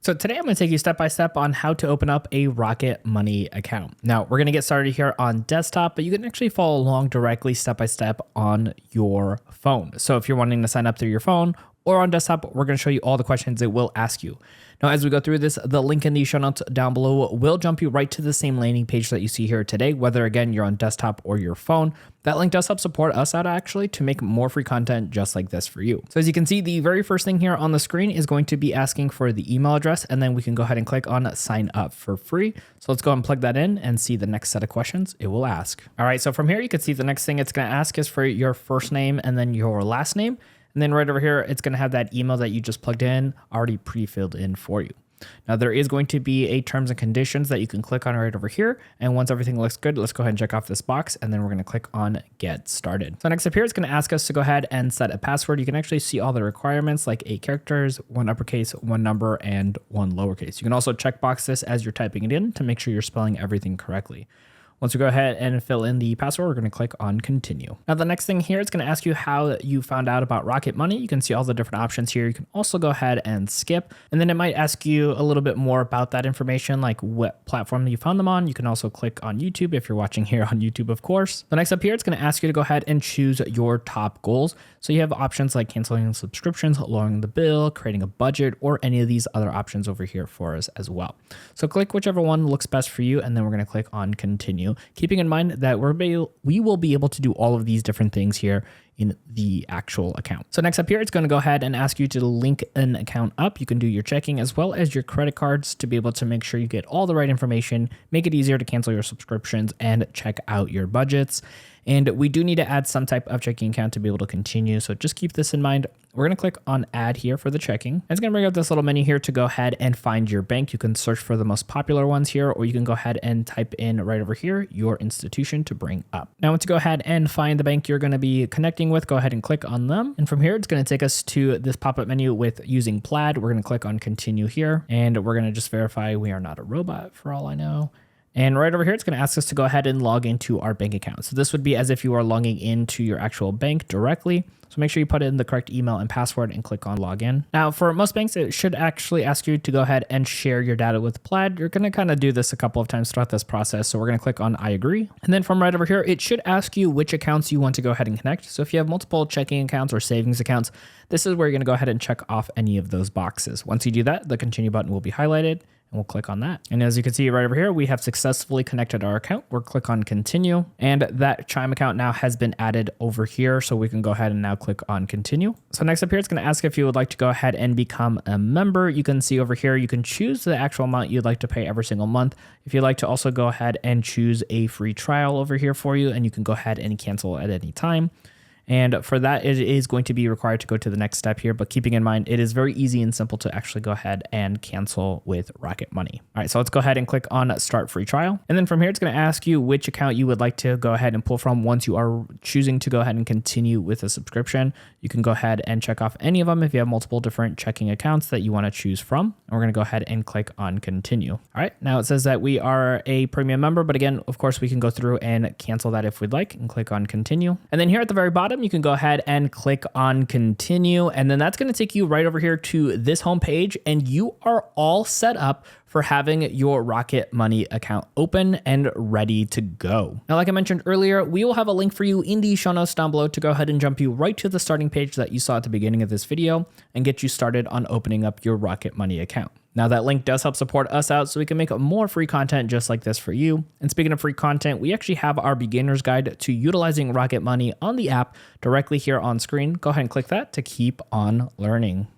So today I'm going to take you step by step on how to open up a Rocket Money account. Now we're going to get started here on desktop, but you can actually follow along directly step by step on your phone. So if you're wanting to sign up through your phone or on desktop, we're going to show you all the questions it will ask you. Now, as we go through this, the link in the show notes down below will jump you right to the same landing page that you see here today, whether again, you're on desktop or your phone. That link does help support us out actually to make more free content just like this for you. So as you can see, the very first thing here on the screen is going to be asking for the email address, and then we can go ahead and click on sign up for free. So let's go ahead and plug that in and see the next set of questions it will ask. All right, so from here, you can see the next thing it's going to ask is for your first name and then your last name. And then right over here, it's going to have that email that you just plugged in already pre-filled in for you. Now there is going to be a terms and conditions that you can click on right over here. And once everything looks good, let's go ahead and check off this box, and then we're going to click on get started. So next up here, it's going to ask us to go ahead and set a password. You can actually see all the requirements like 8 characters, 1 uppercase, 1 number, and 1 lowercase. You can also checkbox this as you're typing it in to make sure you're spelling everything correctly. Once we go ahead and fill in the password, we're going to click on continue. Now, the next thing here, it's going to ask you how you found out about Rocket Money. You can see all the different options here. You can also go ahead and skip, and then it might ask you a little bit more about that information, like what platform you found them on. You can also click on YouTube if you're watching here on YouTube, of course. The next up here, it's going to ask you to go ahead and choose your top goals. So you have options like canceling subscriptions, lowering the bill, creating a budget, or any of these other options over here for us as well. So click whichever one looks best for you, and then we're going to click on continue. Keeping in mind that we will be able to do all of these different things here in the actual account. So next up here, it's going to go ahead and ask you to link an account up. You can do your checking as well as your credit cards to be able to make sure you get all the right information, make it easier to cancel your subscriptions, and check out your budgets. And we do need to add some type of checking account to be able to continue. So just keep this in mind. We're going to click on add here for the checking. It's going to bring up this little menu here to go ahead and find your bank. You can search for the most popular ones here, or you can go ahead and type in right over here your institution to bring up. Now, once you go ahead and find the bank you're going to be connecting with, go ahead and click on them. And from here, it's going to take us to this pop-up menu with using Plaid. We're going to click on continue here, and we're going to just verify we are not a robot for all I know. And right over here, it's going to ask us to go ahead and log into our bank account. So this would be as if you are logging into your actual bank directly. So make sure you put in the correct email and password and click on login. Now, for most banks, it should actually ask you to go ahead and share your data with Plaid. You're going to kind of do this a couple of times throughout this process. So we're going to click on I agree. And then from right over here, it should ask you which accounts you want to go ahead and connect. So if you have multiple checking accounts or savings accounts, this is where you're going to go ahead and check off any of those boxes. Once you do that, the continue button will be highlighted. And we'll click on that. And as you can see right over here, we have successfully connected our account. We'll click on continue, and that Chime account now has been added over here. So we can go ahead and now click on continue. So next up here, it's going to ask if you would like to go ahead and become a member. You can see over here, you can choose the actual amount you'd like to pay every single month. If you'd like to also go ahead and choose a free trial over here for you, and you can go ahead and cancel at any time. And for that, it is going to be required to go to the next step here. But keeping in mind, it is very easy and simple to actually go ahead and cancel with Rocket Money. All right, so let's go ahead and click on Start Free Trial. And then from here, it's going to ask you which account you would like to go ahead and pull from once you are choosing to go ahead and continue with a subscription. You can go ahead and check off any of them if you have multiple different checking accounts that you want to choose from. And we're going to go ahead and click on Continue. All right, now it says that we are a premium member. But again, of course, we can go through and cancel that if we'd like and click on Continue. And then here at the very bottom, you can go ahead and click on continue, and then that's going to take you right over here to this home page, and you are all set up for having your Rocket Money account open and ready to go. Now, like I mentioned earlier, we will have a link for you in the show notes down below to go ahead and jump you right to the starting page that you saw at the beginning of this video and get you started on opening up your Rocket Money account. Now, that link does help support us out so we can make more free content just like this for you. And speaking of free content, we actually have our beginner's guide to utilizing Rocket Money on the app directly here on screen. Go ahead and click that to keep on learning.